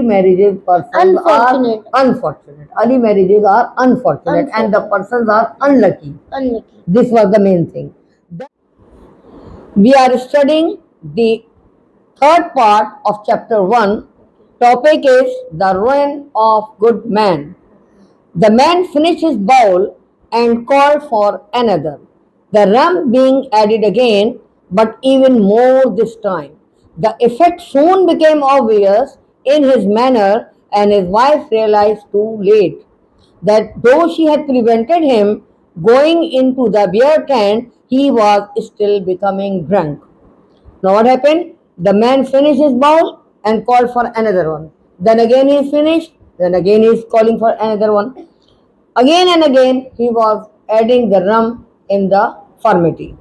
marriages persons Unfortunate. are unfortunate. Early marriages are unfortunate and the persons are unlucky. Unlucky. This was the main thing. We are studying the third part of chapter 1. Topic is the ruin of good man. The man finished his bowl and called for another, the rum being added again, but even more this time. The effect soon became obvious in his manner, and his wife realized too late that though she had prevented him going into the beer tent, he was still becoming drunk. Now what happened? The man finished his bowl and called for another one. Then again he is finished. Then again he is calling for another one. Again and again he was adding the rum in the furmity.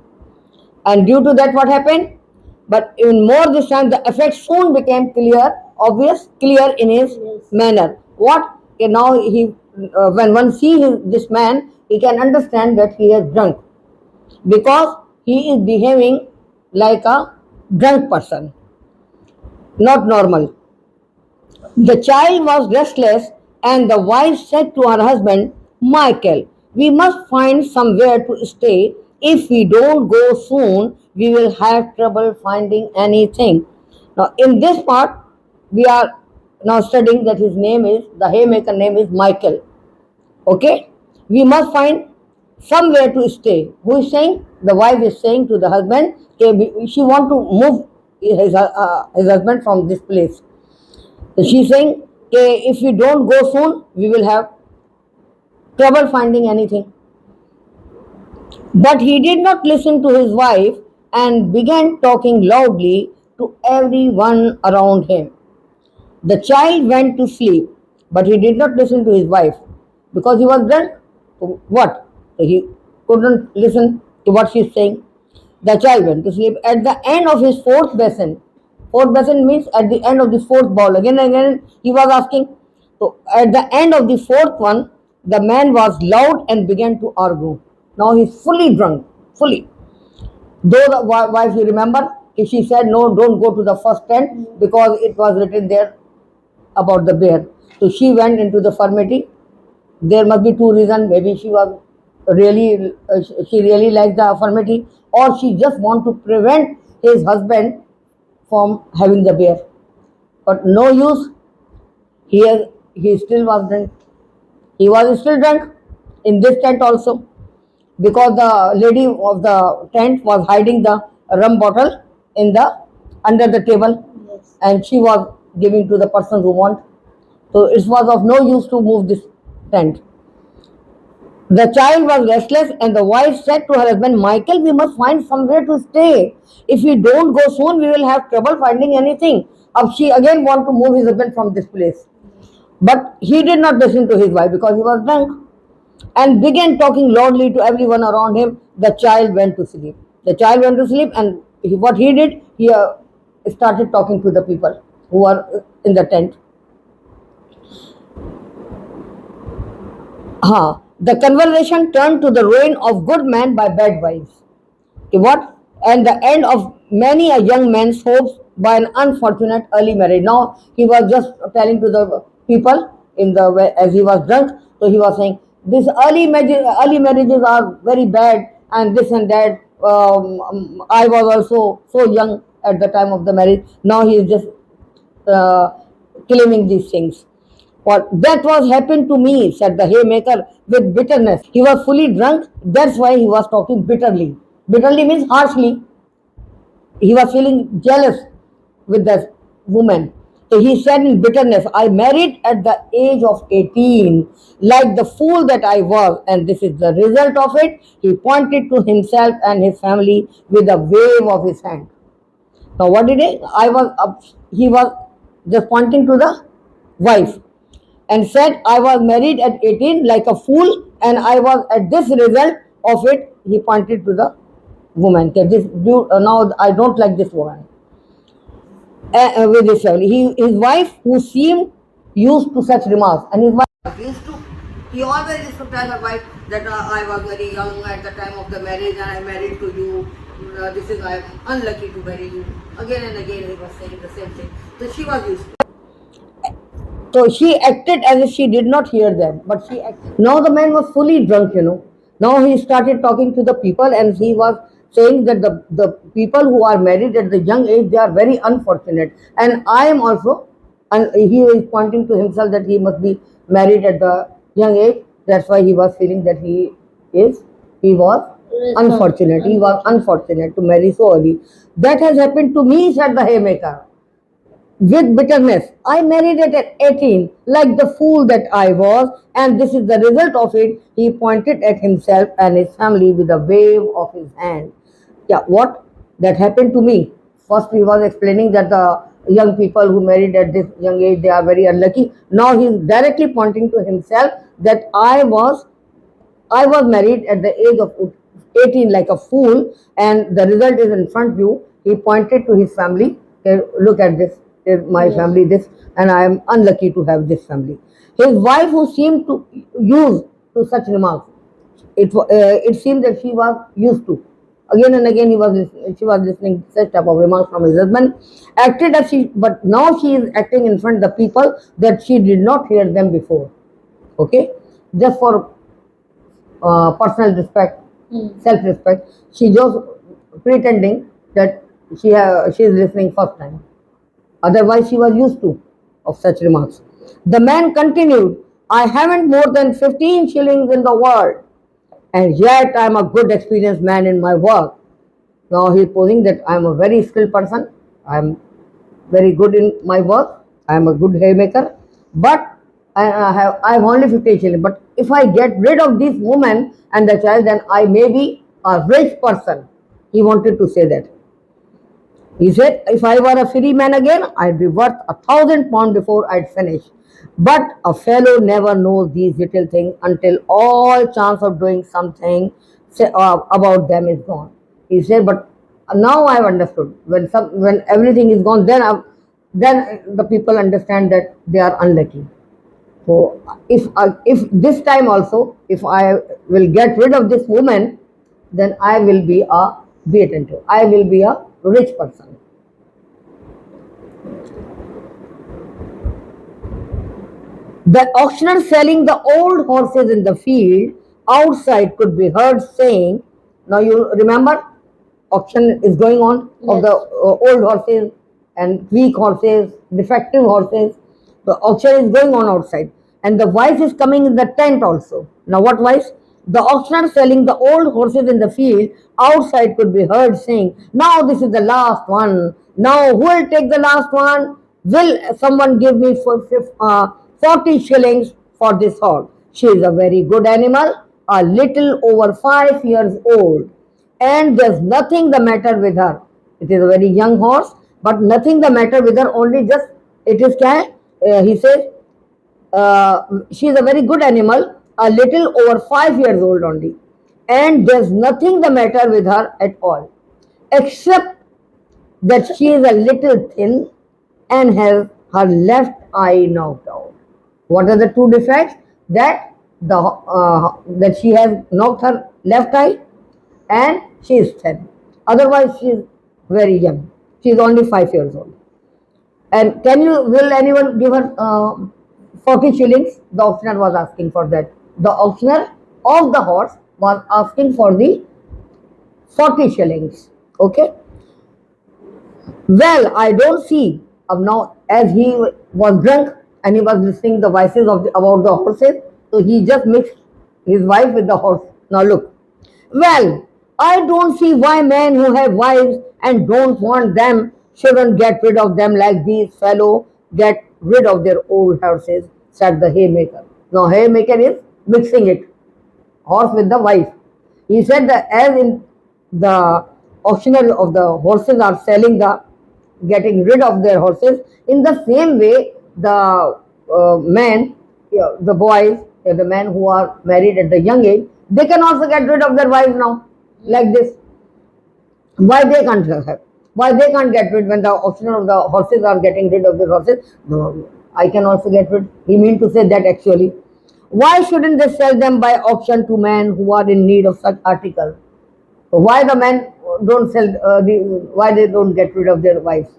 And due to that what happened? But even more this time the effect soon became clear, obvious, clear in his manner. What? Okay, now when one sees this man, he can understand that he is drunk because he is behaving like a drunk person, not normal. The child was restless, and the wife said to her husband, Michael, we must find somewhere to stay. If we don't go soon, we will have trouble finding anything. Now, in this part, we are now studying that his name is, the haymaker name is Michael. Okay? We must find somewhere to stay. Who is saying? The wife is saying to the husband, okay, she want to move his husband from this place. So she's saying, okay, if we don't go soon, we will have trouble finding anything. But he did not listen to his wife and began talking loudly to everyone around him. The child went to sleep, but he did not listen to his wife because he was drunk. So what? So he couldn't listen to what she's saying. The child went to sleep at the end of his fourth basin. Fourth basin means at the end of the fourth bowl. Again and again he was asking. So at the end of the fourth one, the man was loud and began to argue. Now he's fully drunk, fully. Though the wife, you remember, she said, no, don't go to the first tent because it was written there about the bear. So she went into the furmity. There must be two reasons. Maybe she was really, she really liked the furmity, or she just want to prevent his husband from having the bear. But no use. He still was drunk. He was still drunk in this tent also because the lady of the tent was hiding the rum bottle in the under the table, and she was giving to the person who want. So it was of no use to move this tent. The child was restless, and the wife said to her husband, Michael, we must find somewhere to stay. If we don't go soon, we will have trouble finding anything. She again want to move his husband from this place. But he did not listen to his wife because he was drunk and began talking loudly to everyone around him. The child went to sleep. The child went to sleep, and what he did, he started talking to the people who were in the tent. The conversation turned to the ruin of good men by bad wives. Okay, what? And the end of many a young man's hopes by an unfortunate early marriage. Now he was just telling to the people in the as he was drunk. So he was saying, "These early marriages are very bad, and this and that. I was also so young at the time of the marriage. Now he is just uh, claiming these things." What that was happened to me, said the haymaker with bitterness. He was fully drunk, that's why he was talking bitterly. Bitterly means harshly. He was feeling jealous with the woman. So he said in bitterness, I married at the age of 18, like the fool that I was, and this is the result of it. He pointed to himself and his family with a wave of his hand. Now, what did he? He was just pointing to the wife and said, I was married at 18 like a fool, and I was at this result of it. He pointed to the woman. Now I don't like this woman with his family. His wife, who seemed used to such remarks, and his wife he always used to tell her wife that I was very young at the time of the marriage and I married to you. This is I am unlucky to marry you. Again and again he was saying the same thing. So she was used to. So she acted as if she did not hear them, but she acted. Now the man was fully drunk. Now he started talking to the people and he was saying that the people who are married at the young age, they are very unfortunate. And I am also, and he is pointing to himself that he must be married at the young age. That's why he was feeling that he was unfortunate. He was unfortunate to marry so early. That has happened to me, said the haymaker with bitterness. I married it at 18, like the fool that I was, and this is the result of it. He pointed at himself and his family with a wave of his hand. Yeah, what? That happened to me. First, he was explaining that the young people who married at this young age, they are very unlucky. Now, he is directly pointing to himself that I was married at the age of 18 like a fool, and the result is in front of you. He pointed to his family. Look at this. Is my family this, and I am unlucky to have this family. His wife, who seemed to use to such remarks, it seemed that she was used to. Again and again, she was listening to such type of remarks from his husband. Acted as she, but now she is acting in front of the people that she did not hear them before. Okay, just for personal respect, self-respect. She just pretending that she is listening first time. Otherwise, she was used to of such remarks. The man continued, "I haven't more than 15 shillings in the world, and yet I am a good experienced man in my work." Now he is posing that I am a very skilled person. I am very good in my work. I am a good haymaker, but I have only 50 shillings. But if I get rid of this woman and the child, then I may be a rich person. He wanted to say that. He said, if I were a free man again, I'd be worth £1,000 before I'd finish. But a fellow never knows these little things until all chance of doing something about them is gone. He said, but now I've understood. When everything is gone, then the people understand that they are unlucky. So if this time also, if I will get rid of this woman, then I will be a be attentive. I will be a rich person. The auctioneer selling the old horses in the field outside could be heard saying, now you remember, auction is going on of the old horses and weak horses, defective horses. The auction is going on outside, and the wife is coming in the tent also. Now, what wife? The auctioneer selling the old horses in the field outside could be heard saying, now this is the last one. Now, who will take the last one? Will someone give me 40 shillings for this horse? She is a very good animal, a little over 5 years old, and there's nothing the matter with her. It is a very young horse, but nothing the matter with her, only just it is he says, she is a very good animal, a little over 5 years old only, and there's nothing the matter with her at all, except that she is a little thin and has her left eye knocked out. What are the two defects? That she has knocked her left eye and she is thin. Otherwise, she is very young. She is only 5 years old. And will anyone give her 40 shillings? The auctioneer was asking for that. The auctioneer of the horse was asking for the 40 shillings. Okay. Well, I don't see. Now, as he was drunk and he was listening the voices about the horses, so he just mixed his wife with the horse. Now look. Well, I don't see why men who have wives and don't want them shouldn't get rid of them like these fellow get rid of their old horses, said the haymaker. Now haymaker is mixing it, horse with the wife. He said that as in the auctioneer of the horses are selling getting rid of their horses, in the same way the men, the boys, the men who are married at the young age, they can also get rid of their wives now, like this. Why they can't have? Why they can't get rid when the auctioneer of the horses are getting rid of their horses? No, I can also get rid. He mean to say that actually. Why shouldn't they sell them by auction to men who are in need of such articles? Why the men don't sell why they don't get rid of their wives?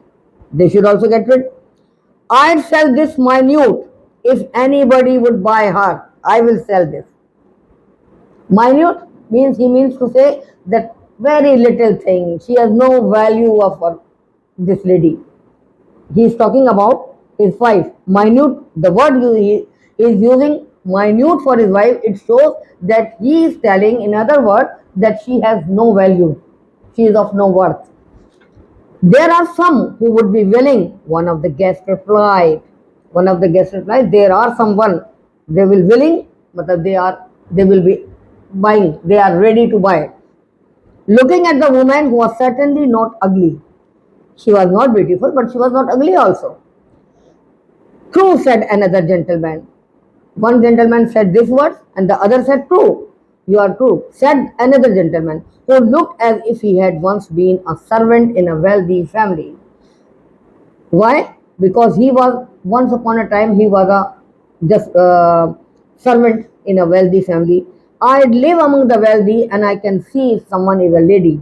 They should also get rid. I'd sell this minute if anybody would buy her, I will sell this. Minute means he means to say that very little thing. She has no value of her, this lady. He is talking about his wife. Minute, the word he is using minute for his wife, it shows that he is telling, in other words, that she has no value. She is of no worth. There are some who would be willing, one of the guests replied. One of the guests replied, there are someone, they will willing, but they will be buying, they are ready to buy. Looking at the woman who was certainly not ugly. She was not beautiful, but she was not ugly also. True, said another gentleman. One gentleman said this word, and the other said true. You are true, said another gentleman, who looked as if he had once been a servant in a wealthy family. Why? Because he was, once upon a time, he was a just servant in a wealthy family. I live among the wealthy and I can see if someone is a lady.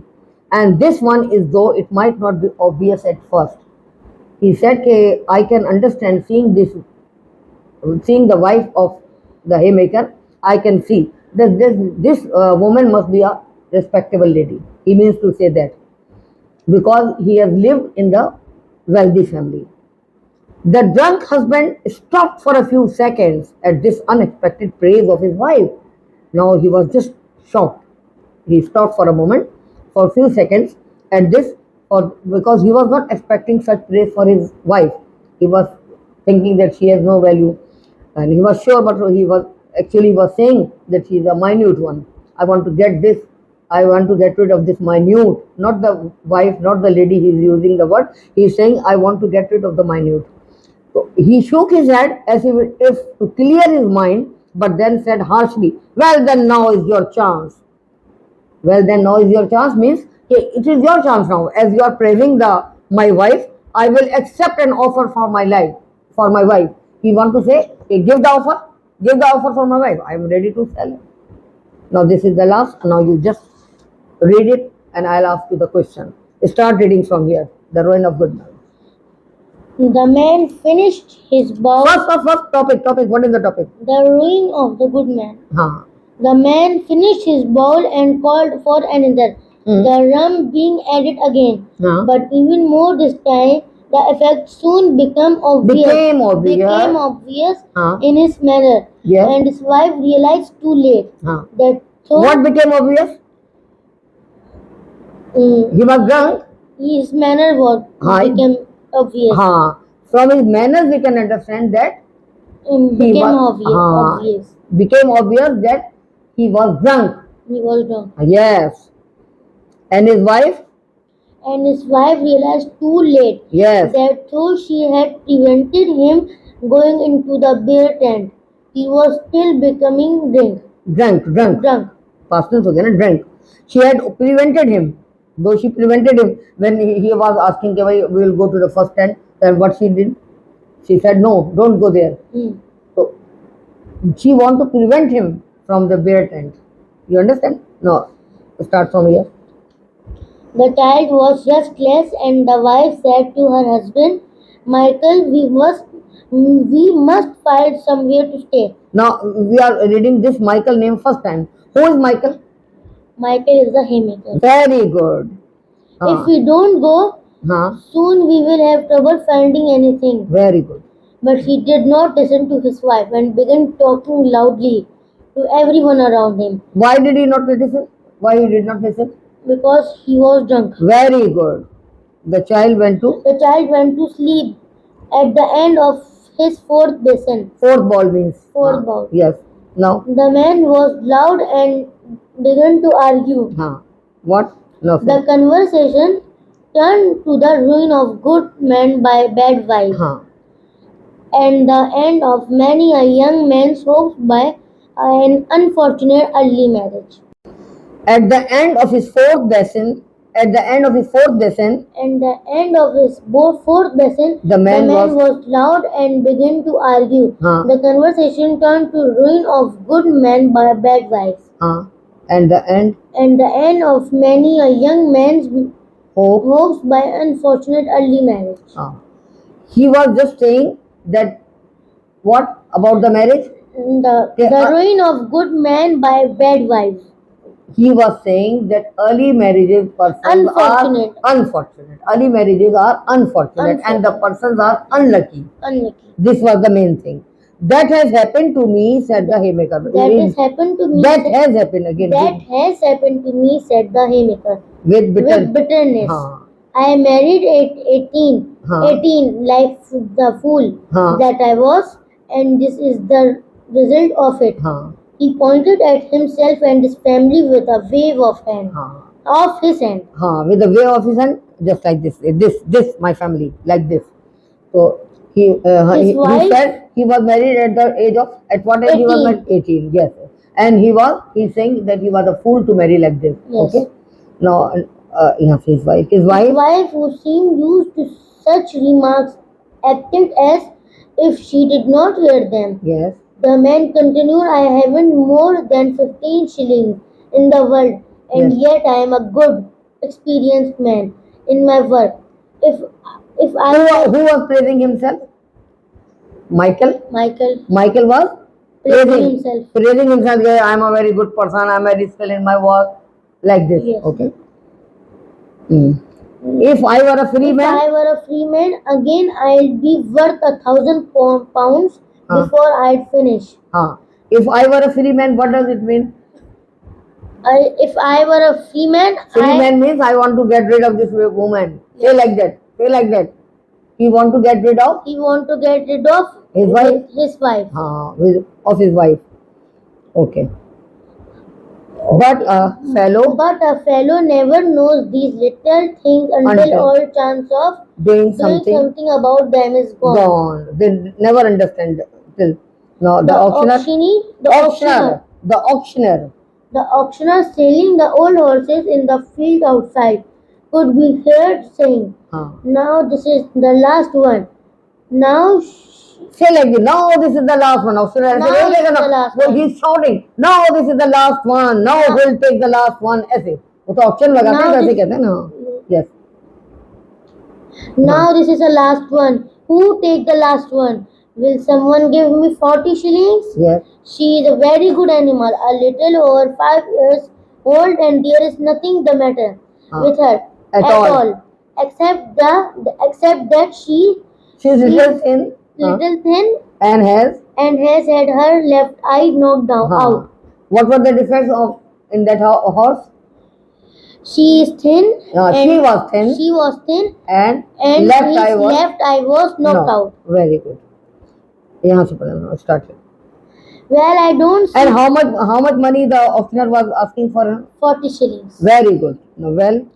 And this one is, though it might not be obvious at first. He said, I can understand seeing the wife of the haymaker, I can see that this woman must be a respectable lady. He means to say that because he has lived in the wealthy family. The drunk husband stopped for a few seconds at this unexpected praise of his wife. Now he was just shocked. He stopped for a moment, for a few seconds at this, because he was not expecting such praise for his wife. He was thinking that she has no value, and he was sure, but he was actually was saying that she is a minute one. I want to get this. I want to get rid of this minute, not the wife, not the lady. He is using the word. He is saying, I want to get rid of the minute. So he shook his head as if to clear his mind, but then said harshly, well, then now is your chance. Well, then now is your chance means, hey, it is your chance now. As you are praising my wife, I will accept an offer for my life, for my wife. He want to say, hey, give the offer for my wife. I am ready to sell. Now this is the last. Now you just read it, and I'll ask you the question. Start reading from here. The ruin of good man. The man finished his bowl. First topic. What is the topic? The ruin of the good man. Huh. The man finished his bowl and called for another, the rum being added again. Huh. But even more this time, the effect soon became obvious. Became obvious Huh. in his manner. Yes. And his wife realized too late Huh. that though What became obvious? He was drunk. his manner was became obvious. From his manners, we can understand that Became obvious. Became obvious that he was drunk. He was drunk. Yes. And his wife? And his wife realized too late Yes. that though she had prevented him going into the beer tent, he was still becoming drunk. Past tense हो गया ना, drunk. She had prevented him. Though she prevented him when he was asking, we will go to the first tent. Then what she did? She said, no, don't go there. So she want to prevent him from the beer tent. You understand? No. Start from here. The child was restless, and the wife said to her husband, Michael, we must find somewhere to stay. Now we are reading this Michael name first time. Who is Michael? Michael is the haymaker. Very good. If we don't go, soon we will have trouble finding anything. Very good. But he did not listen to his wife and began talking loudly to everyone around him. Why did he not listen? Why he did not listen? Because he was drunk. Very good. The child went to sleep at the end of his fourth basin. Fourth ball means? Fourth ball. Yes. Now? The man was loud and began to argue. What? No. The conversation turned to the ruin of good men by bad wives. And the end of many a young man's hopes by an unfortunate early marriage. At the end of his fourth basin, the man was loud and began to argue. The conversation turned to ruin of good men by bad wives. And the end of many a young man's hopes by unfortunate early marriage. He was just saying that what about the marriage. The ruin of good man by bad wife. He was saying that early marriages persons Unfortunate. are unfortunate. Early marriages are unfortunate, and the persons are unlucky. Unlucky. This was the main thing. That has happened to me, said the haymaker. That has happened to me. That has happened again. That has happened to me, said the haymaker. With Bitterness. I married at 18. 18, like the fool that I was, and this is the result of it. He pointed at himself and his family with a wave of his hand. With a wave of his hand, just like this. This, my family, like this. So he said he was married at the age of, at what age he was married? 18. Yes, and he's saying that he was a fool to marry like this. Yes. Okay. Now, his wife, who seemed used to such remarks, acted as if she did not hear them. Yes. The man continued, I haven't more than 15 shillings in the world, and yet I am a good, experienced man in my work. If who was praising himself? Michael was praising himself. Yeah, I am a very good person. I am very skilled in my work. Like this. Yes. Okay. If I were a free man, again I'll be worth 1,000 pounds before I'd finish. If I were a free man, what does it mean? If I were a free man, man means I want to get rid of this woman. Say like that. Say like that. He want to get rid of his wife. Of his wife. Okay. But a fellow never knows these little things until all chance of doing something about them is gone. They never understand till. No, the auctioneer selling the old horses in the field outside could be heard saying, now this is the last one. Now say like this. Now this is the last one. He's shouting. Now this is the last one. Now we'll take the last one. ऐसे वो तो auction लगाते हैं वैसे कहते हैं ना. Yes. Now this is the last one. Who take the last one? Will someone give me 40 shillings? Yes. She is a very good animal, a little over 5 years old, and there is nothing the matter with her at all. Except that she is little thin and has had her left eye knocked out. What was the difference of in that horse? She is thin. She was thin. And left eye was knocked out. Very good. यहाँ से पढ़ना start. Well, I don't see. And how much money the auctioneer was asking for her? 40 shillings. Very good. No, well,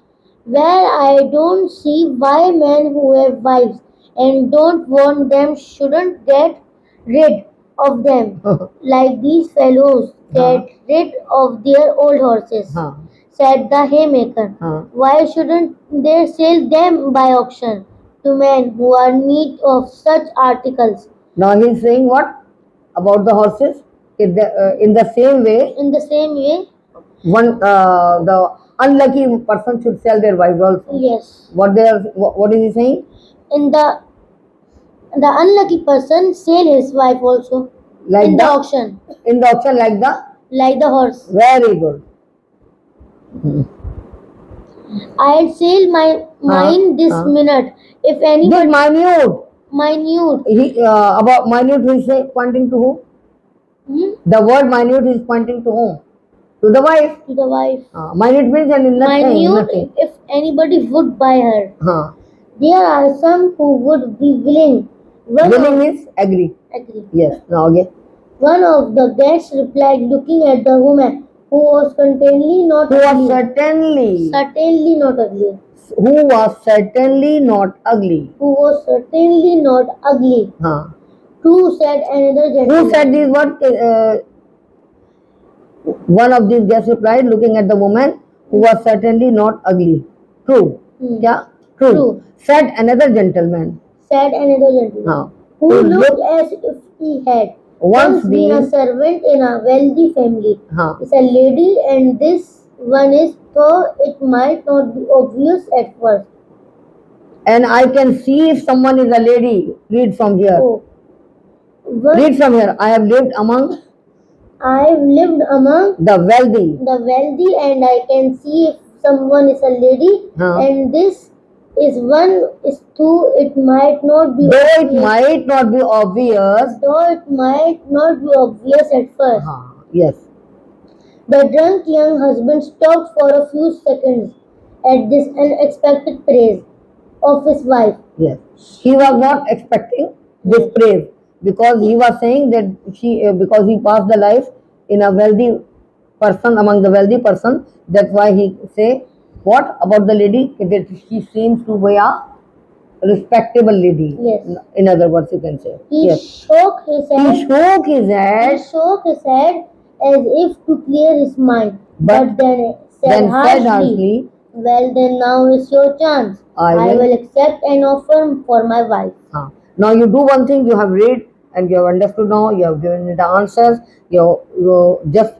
I don't see why men who have wives and don't want them shouldn't get rid of them like these fellows get rid of their old horses, said the haymaker. Why shouldn't they sell them by auction to men who are in need of such articles? Now he's saying what about the horses? In the same way, the unlucky person should sell their wives also. Yes. What is he saying? In the unlucky person sell his wife also like the auction. In the auction, like the horse. Very good. I'll sell mine this minute. If anybody. Minute. About minute, he say pointing to whom? The word minute is pointing to whom? To the wife. Minute means nothing. If anybody would buy her. There are some who would be willing. Willing means agree. Yes. Now again. One of the guests replied, looking at the woman, who was certainly not ugly. Certainly not ugly. Who was certainly not ugly. True, said another gentleman. Who said these words? One of these guests replied, looking at the woman, who was certainly not ugly. True. Yeah? True. Said another gentleman. Who looked as if he had once been a servant in a wealthy family. Is a lady, and this one is, though it might not be obvious at first. And I can see if someone is a lady. Read from here. Read from here. I have lived among I've lived among the wealthy, and I can see if someone is a lady, Huh. and this is one is two. It might not be Though it obvious, might not be obvious. at first. Yes. The drunk young husband stopped for a few seconds at this unexpected praise of his wife. Yes. He was not expecting this Yes. praise because he was saying that because he passed the life in a wealthy person among the wealthy person. That's why he say what about the lady that she seems to be a respectable lady. Yes. In other words, you can say. He Yes. shook his head. He shook his He head, shook his head as if to clear his mind, but then then said said harshly, "Well, then now is your chance. I will- accept an offer for my wife." Now you do one thing, you have read and you have understood now, you have given me the answers, you just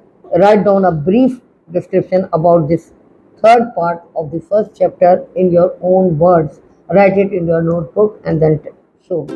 write down a brief description about this third part of the first chapter in your own words. Write it in your notebook and then show.